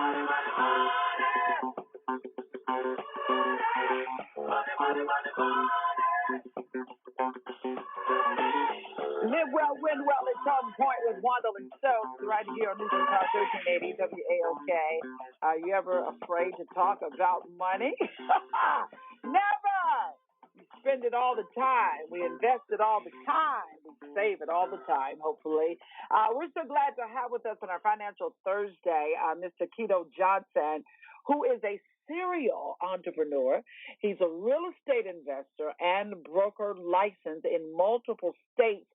Live well, win well. It's on point with Juandolyn Stokes right here on News and Talk 1380 WAOK. Are you ever afraid to talk about money? Never! We spend it all the time. We invest it all the time. We save it all the time, hopefully. We're so glad to have with us on our Financial Thursday Mr. Kito Johnson, who is a serial entrepreneur. He's a real estate investor and broker licensed in multiple states,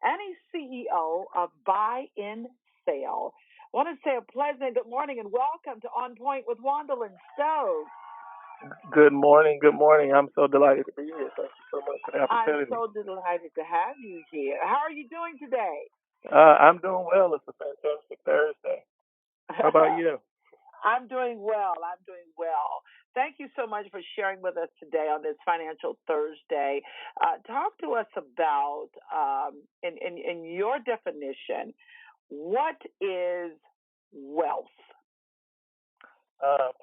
and he's CEO of Buy in Sale. I want to say a pleasant good morning and welcome to On Point with Juandolyn Stokes. Good morning. Good morning. I'm so delighted to be here. Thank you so much for the opportunity. I'm so delighted to have you here. How are you doing today? I'm doing well. It's a fantastic Thursday. How about you? I'm doing well. Thank you so much for sharing with us today on this Financial Thursday. Talk to us about, in your definition, what is wealth?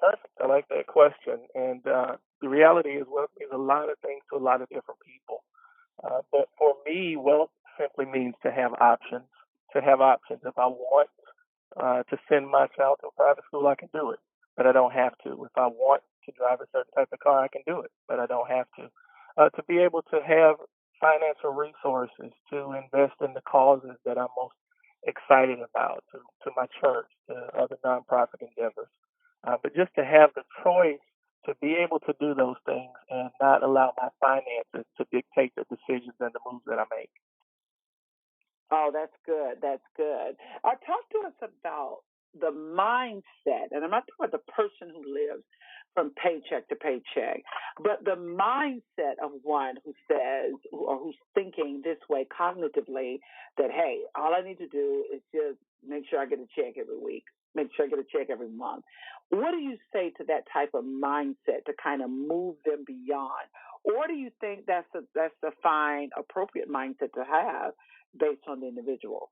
Perfect. I like that question. And the reality is wealth means a lot of things to a lot of different people. But for me, wealth simply means to have options. To have options. If I want to send my child to a private school, I can do it, but I don't have to. If I want to drive a certain type of car, I can do it, but I don't have to. To be able to have financial resources to invest in the causes that I'm most excited about, to my church, to other nonprofit endeavors. But just to have the choice to be able to do those things and not allow my finances to dictate the decisions and the moves that I make. Oh, that's good. That's good. Talk to us about the mindset, and I'm not talking about the person who lives from paycheck to paycheck, but the mindset of one who says or who's thinking this way cognitively that, hey, all I need to do is just make sure I get a check every week, make sure I get a check every month. What do you say to that type of mindset to kind of move them beyond? Or do you think that's a fine, appropriate mindset to have based on the individual?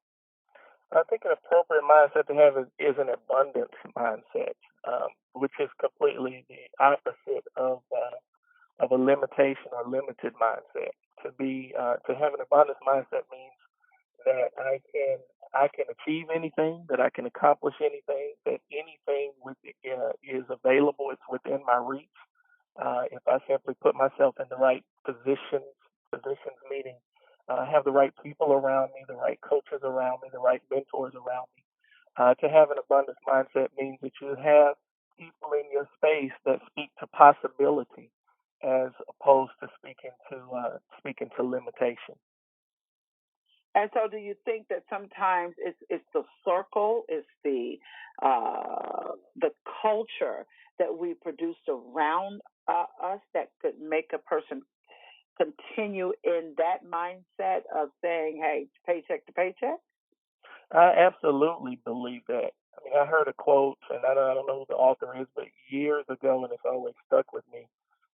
I think an appropriate mindset to have is an abundance mindset, which is completely the opposite of a limitation or limited mindset. To have an abundance mindset means that I can achieve anything, that I can accomplish anything, that anything is available, it's within my reach. If I simply put myself in the right positions meaning have the right people around me, the right coaches around me, the right mentors around me. To have an abundance mindset means that you have people in your space that speak to possibility as opposed to speaking to limitation. And so, do you think that sometimes it's the circle, it's the culture that we produce around us that could make a person continue in that mindset of saying, hey, paycheck to paycheck? I absolutely believe that. I mean, I heard a quote, and I don't know who the author is, but years ago, and it's always stuck with me.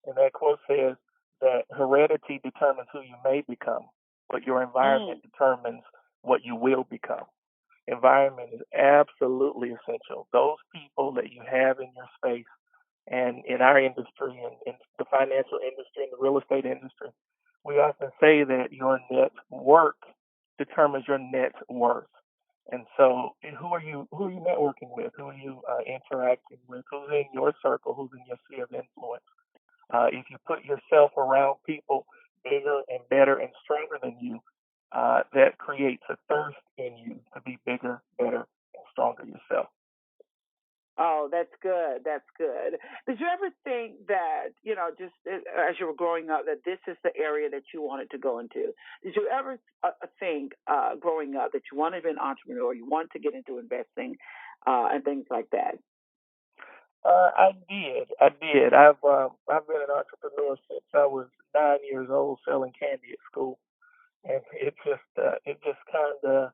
And that quote says that heredity determines who you may become, but your environment determines what you will become. Environment is absolutely essential. Those people that you have in your space, and in our industry, in the financial industry, in the real estate industry, we often say that your net work determines your net worth. And so, who are you networking with? Who are you interacting with? Who's in your circle? Who's in your sphere of influence? If you put yourself around people bigger and better and stronger than you, that creates a thirst in you to be bigger, better, and stronger yourself. Oh, that's good. That's good. Did you ever think that, just as you were growing up, that this is the area that you wanted to go into? Did you ever think growing up that you wanted to be an entrepreneur, you wanted to get into investing and things like that? I did. I've been an entrepreneur since I was 9 years old, selling candy at school, and it just kind of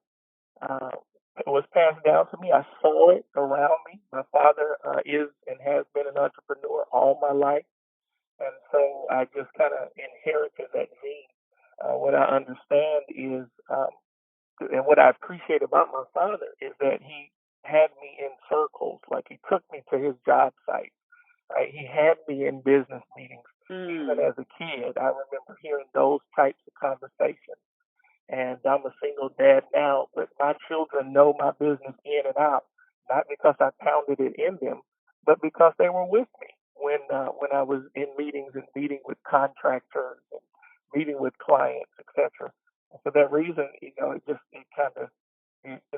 it was passed down to me. I saw it around me. My father is and has been an entrepreneur all my life, and so I just kind of inherited that gene. What I understand is, and what I appreciate about my father is that he had me in circles, like he took me to his job site. Right? He had me in business meetings. Even Mm. as a kid, I remember hearing those types of conversations. And I'm a single dad now, but my children know my business in and out, not because I pounded it in them, but because they were with me when I was in meetings and meeting with contractors and meeting with clients, etc. And for that reason, it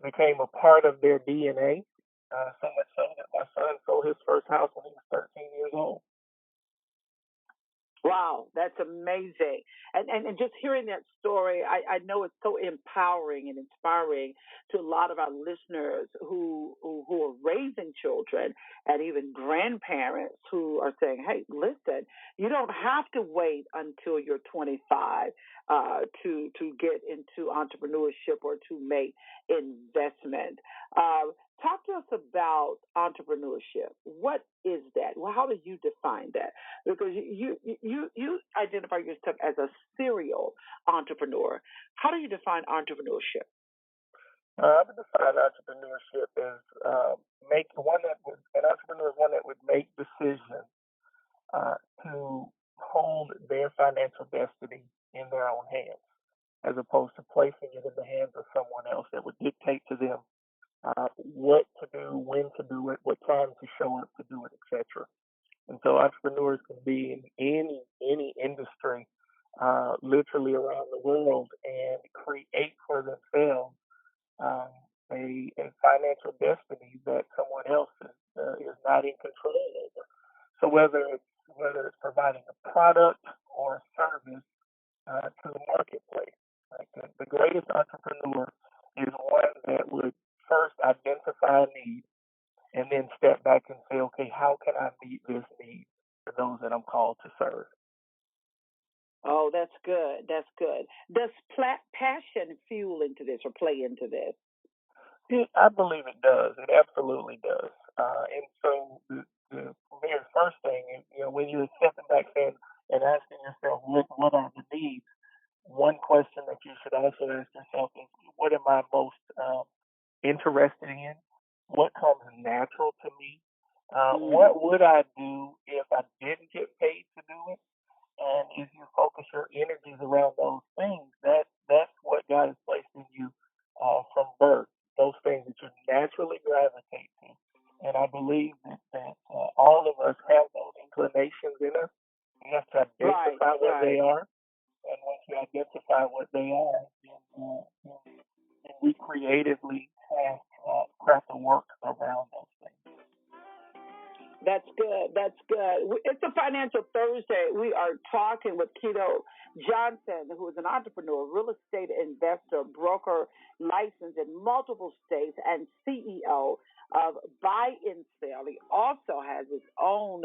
became a part of their DNA. So much so that my son sold his first house when he was 13 years old. Wow, that's amazing. And just hearing that story, I know it's so empowering and inspiring to a lot of our listeners who are raising children and even grandparents who are saying, hey, listen, you don't have to wait until you're 25 to get into entrepreneurship or to make investment. Talk to us about entrepreneurship. What is that? Well, how do you define that? Because you identify yourself as a serial entrepreneur. How do you define entrepreneurship? I would define entrepreneurship as make one that would an entrepreneur is one that would make decisions to hold their financial destiny in their own hands, as opposed to placing it in the hands of someone else that would dictate to them what to do, when to do it, what time to show up to do it, etc. And so entrepreneurs can be in any industry, literally around the world, and create for themselves um, a financial destiny that someone else is not in control over. So whether it's providing a product or a service to the marketplace, like the greatest entrepreneur is one that would first identify a need and then step back and say, okay, how can I meet this need for those that I'm called to serve? Oh, that's good. That's good. Does passion fuel into this or play into this? I believe it does. It absolutely does. And so the very first thing is, when you're stepping back and asking yourself, what are the needs? One question that you should also ask yourself is, what am I most interested in? What comes natural to me? Mm. What would I do if I didn't get paid to do it? And if you focus your energies around those things, that's what God has placed in you from birth. Those things that you naturally gravitate to. And I believe that all of us have those inclinations in us. We have to Right, identify what right. they are, and once you identify what they are, then we creatively have craft the work around those things. That's good. That's good. It's a Financial Thursday. We are talking with Kito Johnson, who is an entrepreneur, real estate investor, broker licensed in multiple states, and CEO of Buy and Sell. He also has his own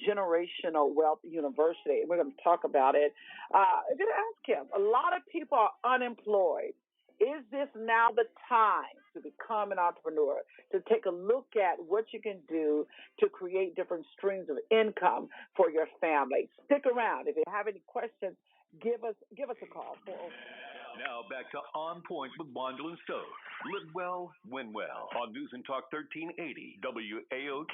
generational wealth university. We're going to talk about it. I'm going to ask him. A lot of people are unemployed. Is this now the time to become an entrepreneur, to take a look at what you can do to create different streams of income for your family? Stick around. If you have any questions, give us a call. Now back to On Point with Juandolyn Stokes. Live well, win well on News and Talk 1380 WAOK.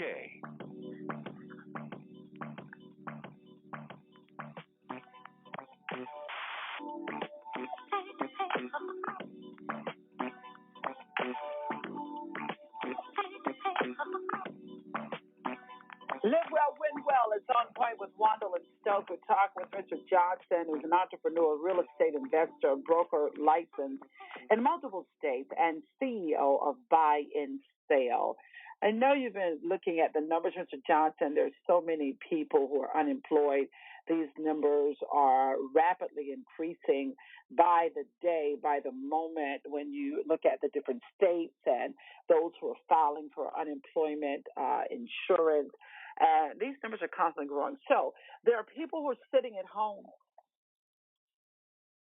Live well, win well. It's On Point with Juandolyn Stokes. We're talking with Mr. Johnson, who's an entrepreneur, real estate investor, broker licensed in multiple states, and CEO of Buy and Sell. I know you've been looking at the numbers, Mr. Johnson. There's so many people who are unemployed. These numbers are rapidly increasing by the day, by the moment, when you look at the different states and those who are filing for unemployment insurance. These numbers are constantly growing. So there are people who are sitting at home,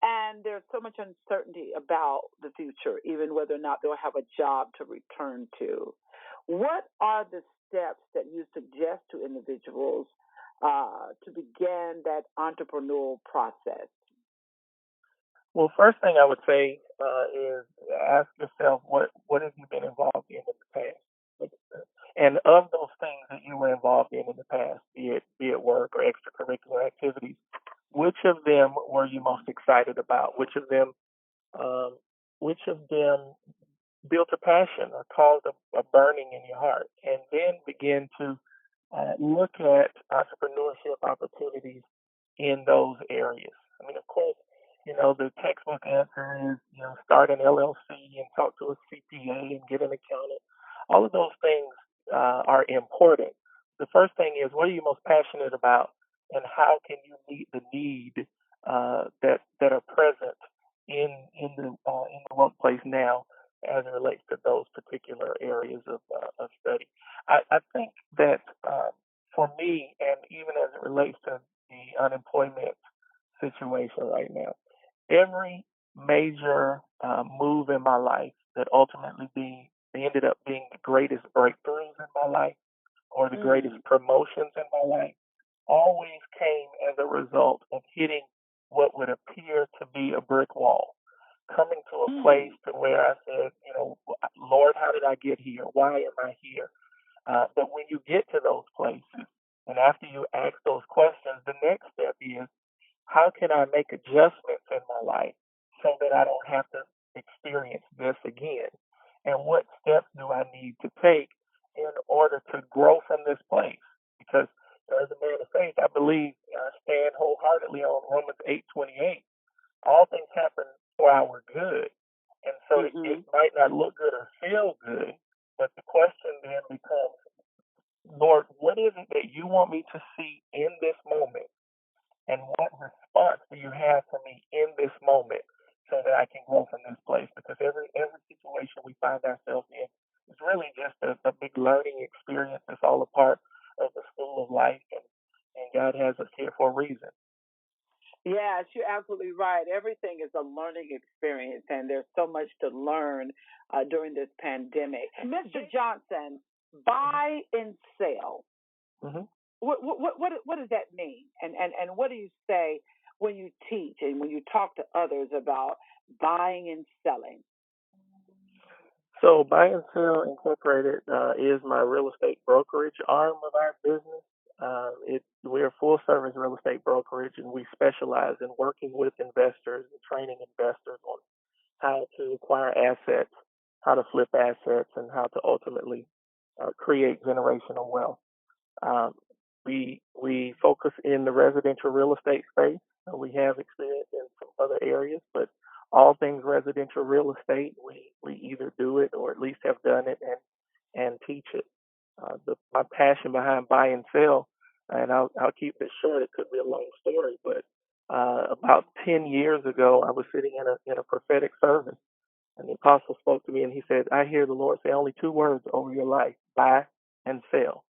and there's so much uncertainty about the future, even whether or not they'll have a job to return to. What are the steps that you suggest to individuals to begin that entrepreneurial process? Well, first thing I would say is ask yourself what have you been involved in the past, and of those things that you were involved in the past, be it work or extracurricular activities, which of them were you most excited about? Um, which of them built a passion or caused a burning in your heart? And then begin to look at entrepreneurship opportunities in those areas. I mean, of course, the textbook answer is, start an LLC and talk to a CPA and get an accountant. All of those things are important. The first thing is, what are you most passionate about, and how can you meet the need that are present in the workplace now as it relates to those particular areas of study. I think that for me, and even as it relates to the unemployment situation right now, every major move in my life that ultimately ended up being the greatest breakthroughs in my life or the greatest promotions in my life always came as a result of hitting what would appear to be a brick wall, coming to a place to where I said, Lord, how did I get here? Why am I here? But when you get to those places, and after you ask those questions, the next step is, how can I make adjustments in my life so that I don't have to experience this again? And what steps do I need to take in order to grow from this place? Because as a man of faith, I believe, I stand wholeheartedly on Romans 8:28. All things happen for our good. And so it might not look good or feel good, but the question then becomes, Lord, what is it that you want me to see in this moment? And what response do you have for me in this moment so that I can grow from this place? Because every situation we find ourselves in is really just a big learning experience. It's all a part of the school of life, and God has us here for a reason. Yes, you're absolutely right. Everything is a learning experience, and there's so much to learn during this pandemic. Mr. Johnson, buy and sell. Mm-hmm. What does that mean? And what do you say when you teach and when you talk to others about buying and selling? So, Buy and Sell Incorporated is my real estate brokerage arm of our business. We're a full service real estate brokerage, and we specialize in working with investors and training investors on how to acquire assets, how to flip assets, and how to ultimately create generational wealth. Um, we focus in the residential real estate space. We have experience in some other areas, but all things residential real estate, we either do it or at least have done it and teach it. My passion behind buy and sell, and I'll keep it short. It could be a long story, but about 10 years ago, I was sitting in a prophetic service, and the apostle spoke to me, and he said, "I hear the Lord say only two words over your life: buy and sell."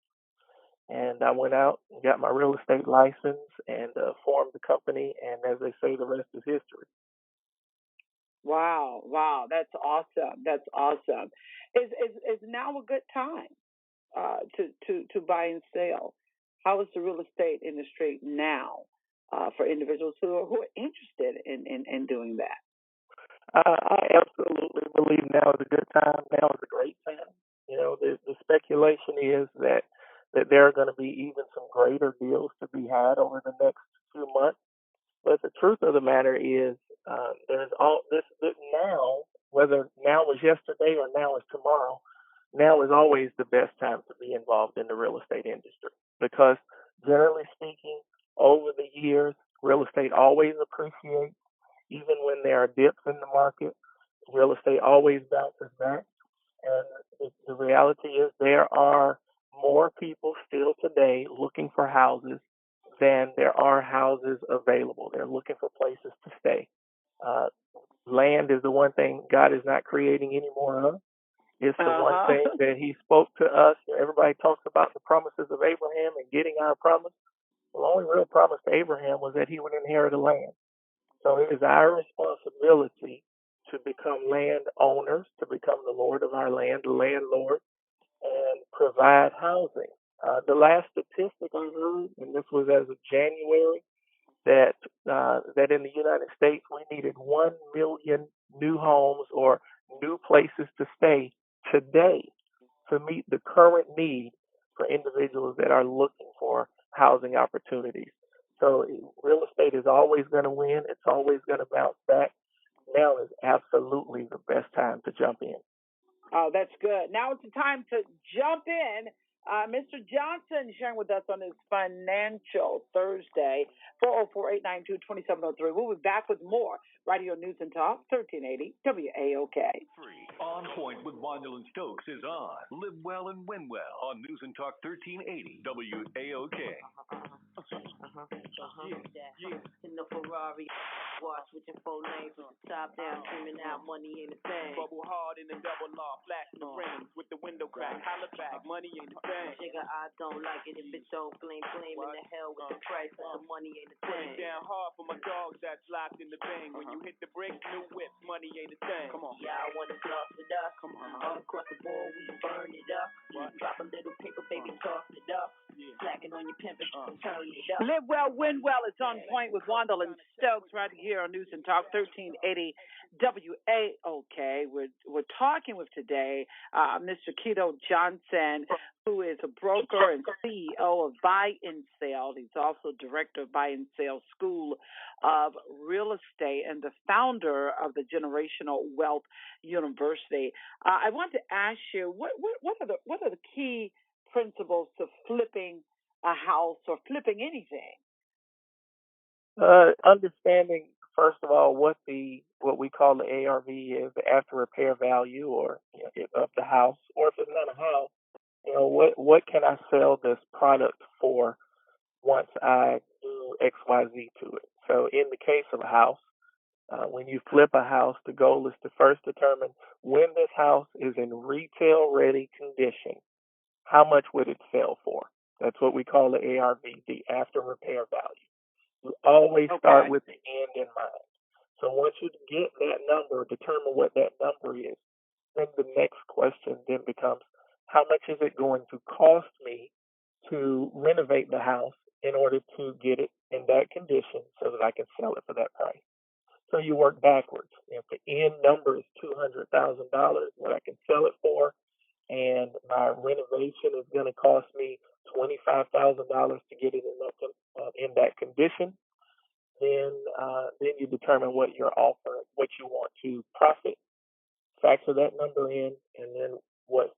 And I went out and got my real estate license and formed the company. And as they say, the rest is history. Wow, that's awesome. That's awesome. Is now a good time to buy and sell? How is the real estate industry now for individuals who are interested in doing that? I absolutely believe now is a good time. Now is a great time. The speculation is that there are going to be even some greater deals to be had over the next few months. But the truth of the matter is, there's all this now, whether now was yesterday or now is tomorrow, now is always the best time to be involved in the real estate industry. Because generally speaking, over the years, real estate always appreciates, even when there are dips in the market. Real estate always bounces back. And the reality is there are more people still today looking for houses than there are houses available. They're looking for places to stay. Uh, Land is the one thing God is not creating any more of. It's the one thing that He spoke to us. Everybody talks about the promises of Abraham and getting our promise. The only real promise to Abraham was that he would inherit a land. So it is our responsibility to become land owners, to become the Lord of our land, the landlord, and provide housing. The last statistic I heard, and this was as of January, that in the United States we needed 1 million new homes or new places to stay today to meet the current need for individuals that are looking for housing opportunities. So real estate is always going to win. It's always going to bounce back. Now is absolutely the best time to jump in. Oh, that's good. Now it's the time to jump in. Mr. Johnson sharing with us on his Financial Thursday, 404-892-2703. We'll be back with more right here on News and Talk, 1380 WAOK. Free. On Point with Juandolyn Stokes is on. Live well and win well on News and Talk 1380 WAOK. In the Ferrari, watch with your four lanes, top down, screaming out, money ain't a thing. Bubble hard in the double law, flashing the rings with the window crack, holla back, money ain't a thing. Nigga, I don't like it if it don't flame, flame in the hell with the price, but the money ain't a Put thing. it down hard for my dogs that's locked in the bang. When you hit the bricks, new whips, money ain't a thing. Come on. Yeah, I wanna floss with us. Come on. All across the board, we burn it up. Drop a little paper, baby, toss it up. Slacking on your pimpin', turn it up. Live well, win well. It's On Point with Juandolyn Stokes right here on News and Talk 1380 WAOK. We're talking with today Mr. Kito Johnson, who is a broker and CEO of Buy and Sell. He's also director of Buy and Sell School of Real Estate and the founder of the Generational Wealth University. I want to ask you, what are the key principles to flipping a house or flipping anything? Understanding first of all what we call the ARV is, the after repair value, or of the house, or if it's not a house, what can I sell this product for once I do XYZ to it. So in the case of a house, when you flip a house, the goal is to first determine when this house is in retail ready condition, how much would it sell for? That's what we call the ARV, the after repair value. You always start with the end in mind. So once you get that number, determine what that number is, then the next question then becomes, how much is it going to cost me to renovate the house in order to get it in that condition so that I can sell it for that price? So you work backwards. If the end number is $200,000, what I can sell it for, and my renovation is going to cost me $25,000 to get it in that condition, then you determine what you're offering, what you want to profit, factor that number in, and then what's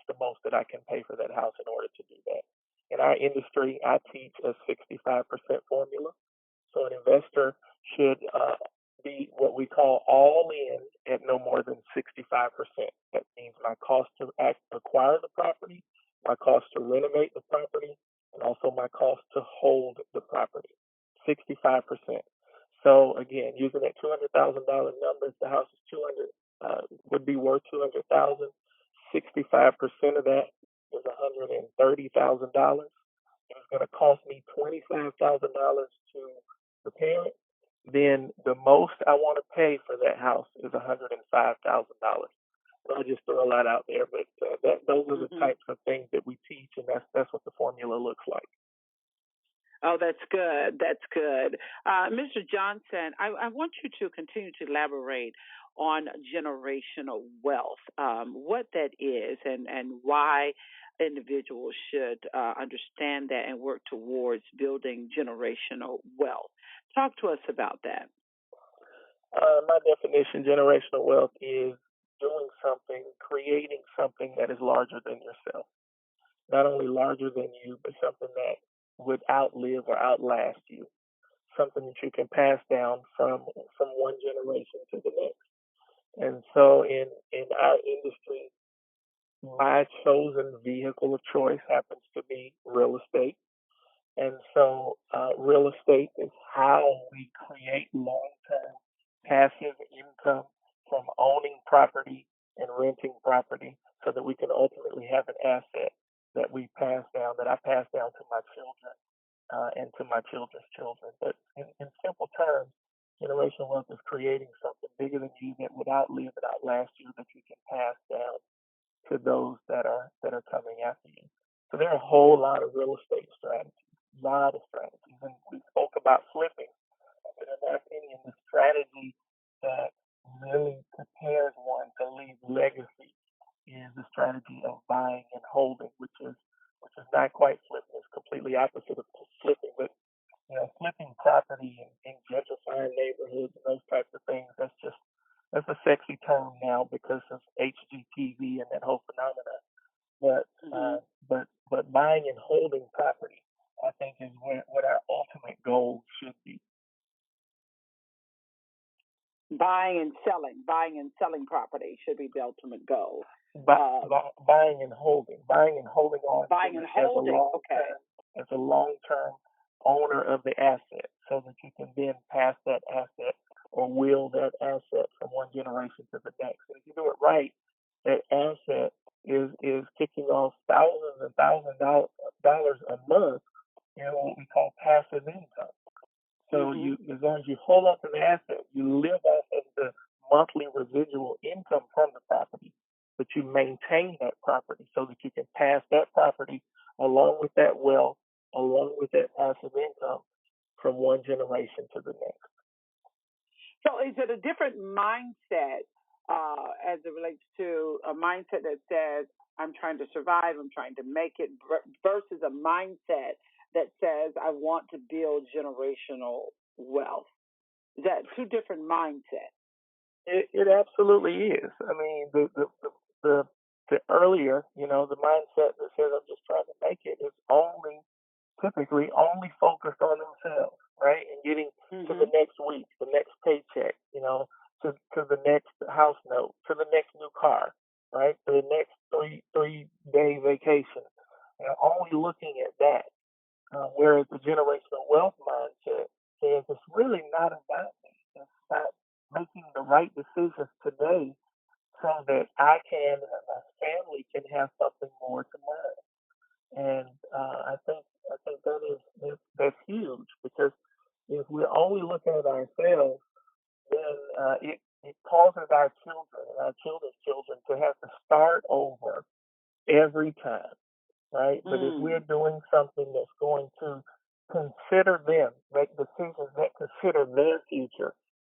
the most that I can pay for that house in order to do that. In our industry, I teach a 65% formula. So an investor should be what we call all in at no more than 65%. That means my cost to acquire the property, my cost to renovate the property, and also my cost to hold the property. 65%. So again, using that $200,000 number, if the house is would be worth $200,000, 65% of that is $130,000. It's going to cost me $25,000 to repair it. Then the most I want to pay for that house is $105,000. So I'll just throw that out there, but those are the types of things that we teach, and that's what the formula looks like. Oh, that's good. That's good. Mr. Johnson, I want you to continue to elaborate on generational wealth, what that is, and why individuals should understand that and work towards building generational wealth. Talk to us about that. My definition, generational wealth, is doing something, creating something that is larger than yourself. Not only larger than you, but something that would outlive or outlast you. Something that you can pass down from one generation to the next. And so in our industry, my chosen vehicle of choice happens to be real estate. And so real estate is how we create long-term passive income from owning property and renting property so that we can ultimately have an asset that I pass down to my children and to my children's children. But in simple terms, generational wealth is creating something bigger than you that would outlive and outlast you that you can pass down to those that are coming after you. So there are a whole lot of real estate strategies, and we spoke about flipping. But in my opinion, the strategy that really prepares one to leave legacy is the strategy of buying and holding, which is not quite flipping. It's completely opposite of flipping. But flipping property in gentrifying neighborhoods and those types of things, that's a sexy term now because of HGTV and that whole phenomenon. But but buying and holding property, I think, is what our ultimate goal should be. Buying and selling property should be the ultimate goal. Buying and holding on. Buying and holding, okay. As a long-term owner of the asset, so that you can then pass that asset or will that asset from one generation to the next. And if you do it right, that asset is kicking off thousands and thousands of dollars a month in what we call passive income. So as long as you hold up an asset, you live off of the monthly residual income from the property, but you maintain that property so that you can pass that property along with that wealth, along with that passive income from one generation to the next. So is it a different mindset as it relates to a mindset that says, I'm trying to survive, I'm trying to make it, versus a mindset that says, I want to build generational wealth? Is that two different mindsets? It absolutely is. I mean, the earlier, the mindset that says I'm just trying to make it is typically only focused on themselves, right? And getting to the next week, the next paycheck, to the next house note, to the next new car, right? To the next three-day vacation. Only looking at that. Whereas the generational wealth mindset says it's really not about me. It's about making the right decisions today so that I can and my family can have something more tomorrow. And I think that's huge, because if we're only looking at ourselves, then it causes our children and our children's children to have to start over every time, right? But if we're doing something that's going to consider them, make decisions that consider their future,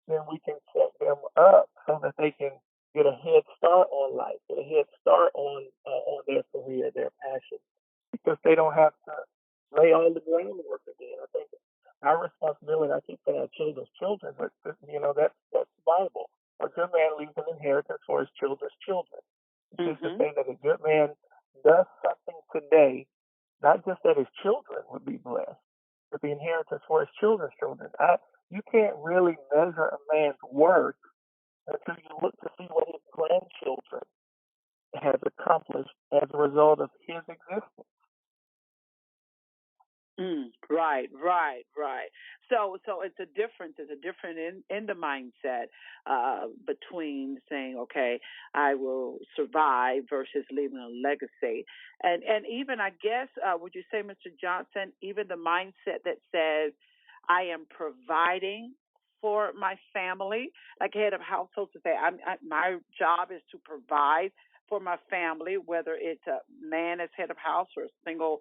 then we can set them up so that they can get a head start on life, get a head start on their career, their passion, because they don't have to lay all the groundwork again. I think our responsibility, I keep saying our children's children, but that's the Bible. A good man leaves an inheritance for his children's children. It's just to say that a good man does something today, not just that his children would be blessed, but the inheritance for his children's children. You can't really measure a man's worth until you look to see what his grandchildren have accomplished as a result of his existence. Right. So it's a difference. It's a difference in the mindset between saying, okay, I will survive versus leaving a legacy. And even, I guess, would you say, Mr. Johnson, even the mindset that says, I am providing for my family, like head of household, to say, my job is to provide for my family, whether it's a man as head of house or a single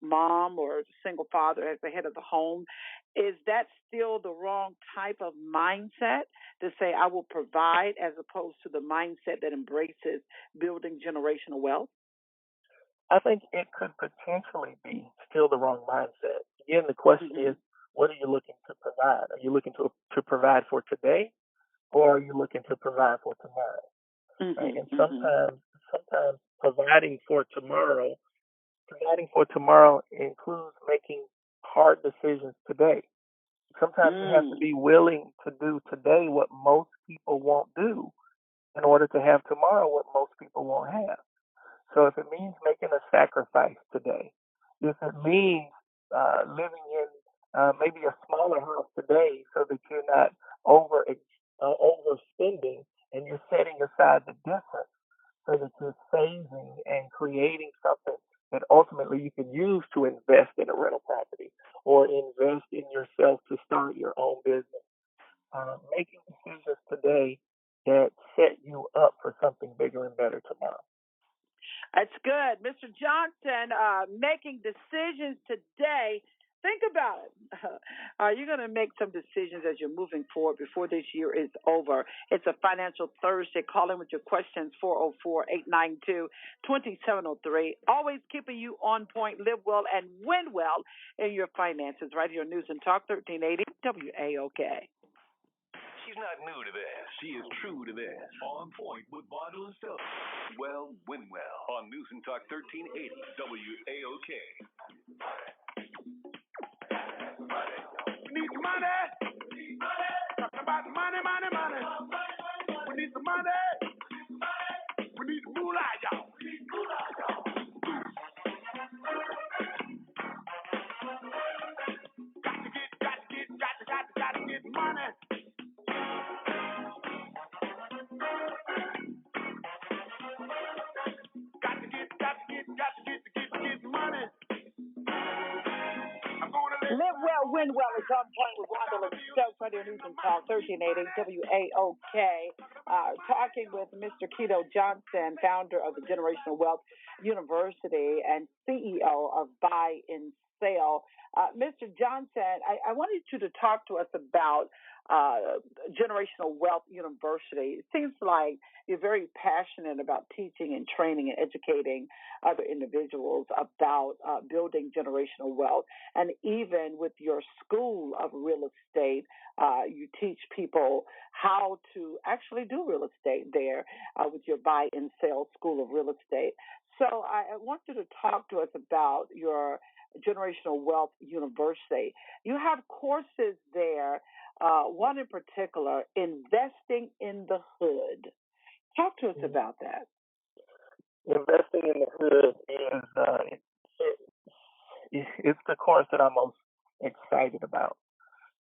mom or single father as the head of the home. Is that still the wrong type of mindset to say I will provide, as opposed to the mindset that embraces building generational wealth? I think it could potentially be still the wrong mindset. Again, the question is, what are you looking to provide? Are you looking to provide for today, or are you looking to provide for tomorrow? Right? And sometimes providing for tomorrow includes making hard decisions today. Sometimes you have to be willing to do today what most people won't do in order to have tomorrow what most people won't have. So if it means making a sacrifice today, if it means living in maybe a smaller house today so that you're not overspending, and you're setting aside the difference so that you're saving and creating something that ultimately you can use to invest in a rental property or invest in yourself to start your own business. Making decisions today that set you up for something bigger and better tomorrow. That's good. Mr. Johnson, making decisions today Think about it. Are you going to make some decisions as you're moving forward before this year is over? It's a Financial Thursday. Call in with your questions, 404-892-2703. Always keeping you on point, live well, and win well in your finances. Right here on News and Talk 1380 WAOK. She's not new to this. She is true to this. On point with Juandolyn Stokes. Well, win well on News and Talk 1380 WAOK. We need some money. Talking about money, money, money. We need some money. We need some moolah, y'all. Got to get money. Got to get money. Live well, win well. It's on point with Juandolyn Stokes, Radio News and Talk 1380 WAOK. Talking with Mr. Kito Johnson, founder of the Generational Wealth University and CEO of Buy and Sell. Mr. Johnson, I wanted you to talk to us about Generational Wealth University. It seems like you're very passionate about teaching and training and educating other individuals about building generational wealth. And even with your school of real estate, you teach people how to actually do real estate there with your Buy and Sell School of Real Estate. So I want you to talk to us about your Generational Wealth University. You have courses there, one in particular, Investing in the Hood. Talk to us about that. Investing in the Hood is it's the course that I'm most excited about,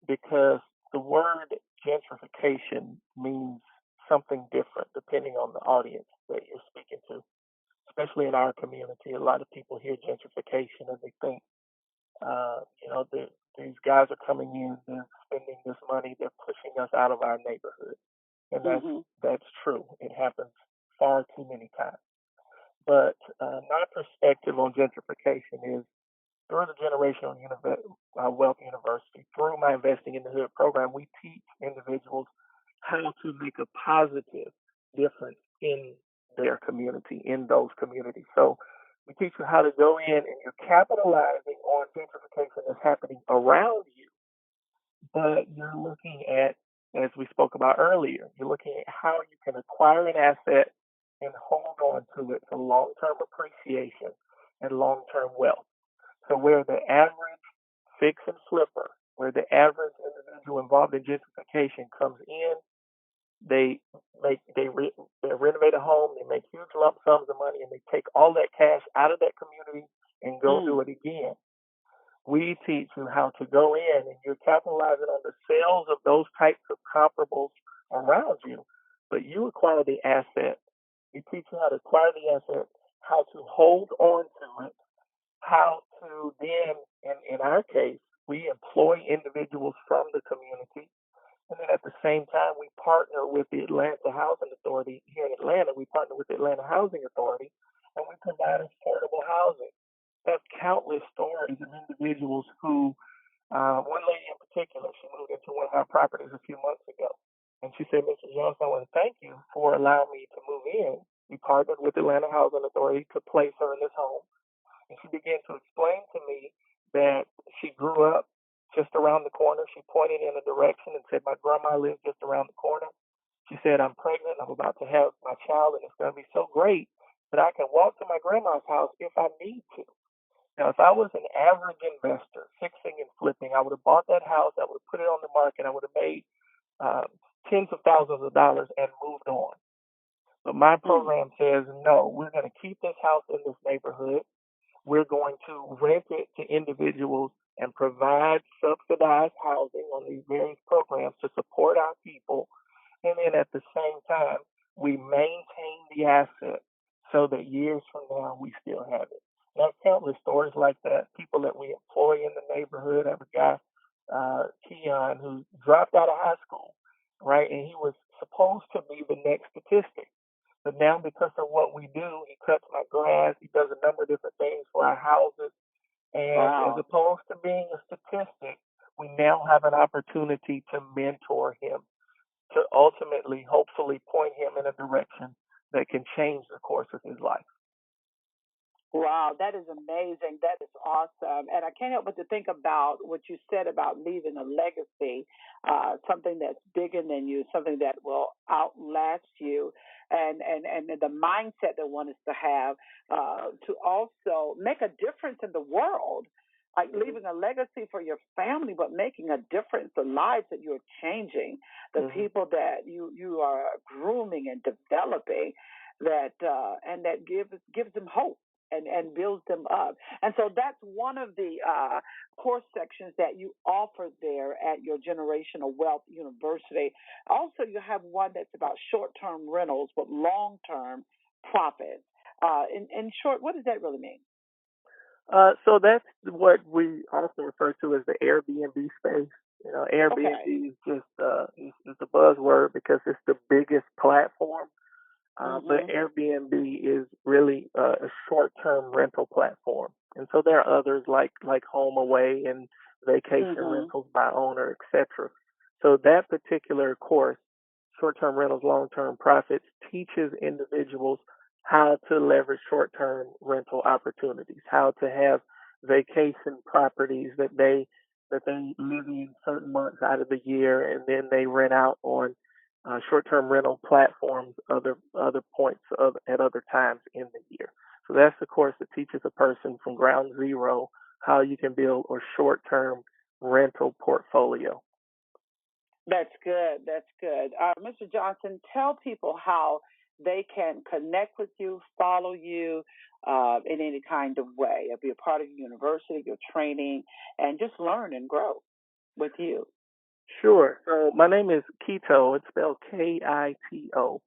because the word gentrification means something different depending on the audience that you're speaking to. Especially in our community, a lot of people hear gentrification and they think, these guys are coming in, they're spending this money, they're pushing us out of our neighborhood. And that's true. It happens far too many times. But my perspective on gentrification is through the Generational Wealth University, through my Investing in the Hood program, we teach individuals how to make a positive difference in their community, in those communities. So we teach you how to go in and you're capitalizing on gentrification that's happening around you, but you're looking at, as we spoke about earlier, you're looking at how you can acquire an asset and hold on to it for long-term appreciation and long-term wealth. So where the average fix and flipper, where the average individual involved in gentrification comes in, they renovate a home, they make huge lump sums of money, and they take all that cash out of that community and go do it again. We teach you how to go in and you're capitalizing on the sales of those types of comparables around you, but you acquire the asset. We teach you how to acquire the asset, how to hold on to it, how to then, in our case, we employ individuals from the community. And then at the same time, we partner with the Atlanta Housing Authority here in Atlanta. We partner with the Atlanta Housing Authority, and we provide affordable housing. That's countless stories of individuals who, one lady in particular, she moved into one of our properties a few months ago. And she said, Mr. Johnson, I want to thank you for allowing me to move in. We partnered with the Atlanta Housing Authority to place her in this home. And she began to explain to me that she grew up just around the corner. She pointed in a direction and said, my grandma lives just around the corner. She said, I'm pregnant. I'm about to have my child, and it's going to be so great that I can walk to my grandma's house if I need to. Now, if I was an average investor, fixing and flipping, I would have bought that house. I would have put it on the market. I would have made tens of thousands of dollars and moved on. But my program says, no, we're going to keep this house in this neighborhood. We're going to rent it to individuals and provide subsidized housing on these various programs to support our people. And then at the same time, we maintain the asset so that years from now, we still have it. And I've countless stories like that, people that we employ in the neighborhood. I have a guy, Keon, who dropped out of high school, right? And he was supposed to be the next statistic. But now because of what we do, he cuts my grass, he does a number of different things for our houses. And as Wow. opposed to being a statistic, we now have an opportunity to mentor him, to ultimately, hopefully, point him in a direction that can change the course of his life. Wow, that is amazing. That is awesome. And I can't help but to think about what you said about leaving a legacy, something that's bigger than you, something that will outlast you, and the mindset that one is to have to also make a difference in the world. Like leaving a legacy for your family, but making a difference, the lives that you're changing, the people that you are grooming and developing, that and that gives them hope and builds them up. And so that's one of the course sections that you offer there at your Generational Wealth University. Also, you have one that's about short-term rentals but long-term profits. In short, what does that really mean? So that's what we also refer to as the Airbnb space. You know, Airbnb is just is a buzzword because it's the biggest platform. But Airbnb is really a short-term rental platform, and so there are others like Home Away and Vacation Rentals by Owner, etc. So that particular course, short-term rentals, long-term profits, teaches individuals how to leverage short-term rental opportunities, how to have vacation properties that they live in certain months out of the year, and then they rent out on short-term rental platforms other points at other times in the year. So that's the course that teaches a person from ground zero how you can build a short-term rental portfolio. That's good. That's good. Mr. Johnson, tell people how they can connect with you, follow you in any kind of way, be a part of your university, your training, and just learn and grow with you. Sure. So my name is Kito. It's spelled Kito.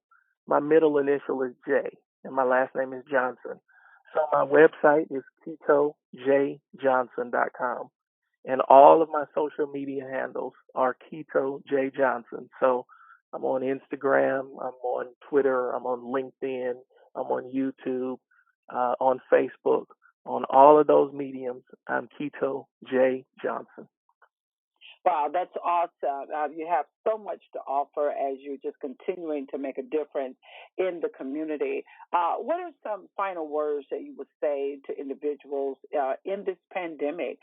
My middle initial is J, and my last name is Johnson. So my website is KitoJJohnson.com. And all of my social media handles are Kito J Johnson. So I'm on Instagram, I'm on Twitter, I'm on LinkedIn, I'm on YouTube, on Facebook. On all of those mediums, I'm Kito J Johnson. Wow, that's awesome. You have so much to offer as you're just continuing to make a difference in the community. What are some final words that you would say to individuals in this pandemic,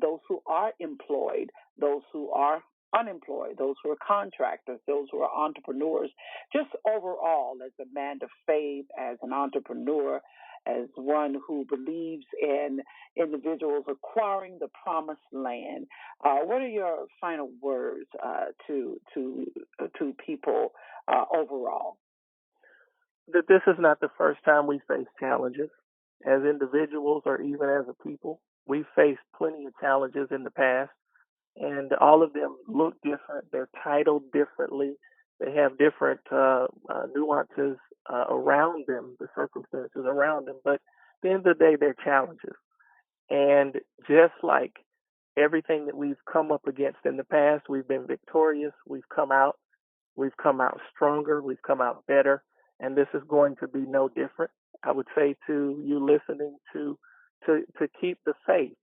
those who are employed, those who are unemployed, those who are contractors, those who are entrepreneurs, just overall as a man of faith, as an entrepreneur, as one who believes in individuals acquiring the promised land? What are your final words to people overall? That this is not the first time we face challenges as individuals or even as a people. We've faced plenty of challenges in the past, and all of them look different. They're titled differently. They have different nuances around them, the circumstances around them. But at the end of the day, they're challenges. And just like everything that we've come up against in the past, we've been victorious. We've come out stronger. We've come out better. And this is going to be no different. I would say to you listening to keep the faith,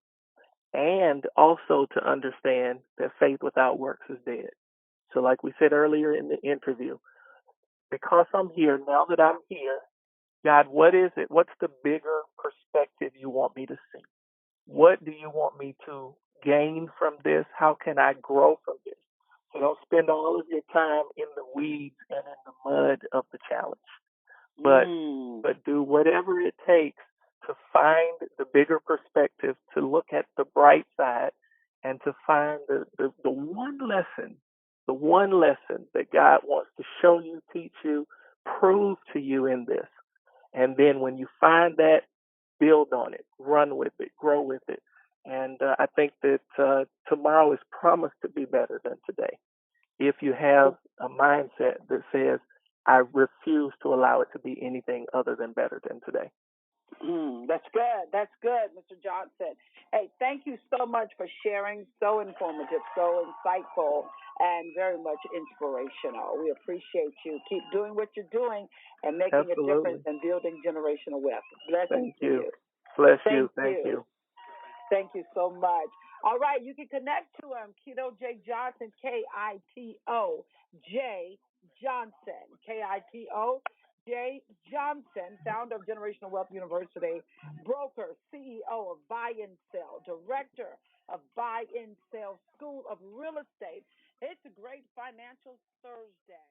and also to understand that faith without works is dead. So like we said earlier in the interview, because I'm here, now that I'm here, God, what is it? What's the bigger perspective you want me to see? What do you want me to gain from this? How can I grow from this? So don't spend all of your time in the weeds and in the mud of the challenge, but do whatever it takes to find the bigger perspective, to look at the bright side, and to find the one lesson that God wants to show you, teach you, prove to you in this. And then when you find that, build on it, run with it, grow with it. And I think that tomorrow is promised to be better than today if you have a mindset that says, I refuse to allow it to be anything other than better than today. That's good. That's good, Mr. Johnson. Hey, thank you so much for sharing. So informative, so insightful, and very much inspirational. We appreciate you. Keep doing what you're doing and making a difference and building generational wealth. Blessings to you. Bless you. Thank you. Thank you so much. All right, you can connect to him, Kito J Johnson, Kito J Johnson, Kito J Johnson, founder of Generational Wealth University, broker, CEO of Buy and Sell, director of Buy and Sell School of Real Estate. It's a great financial Thursday.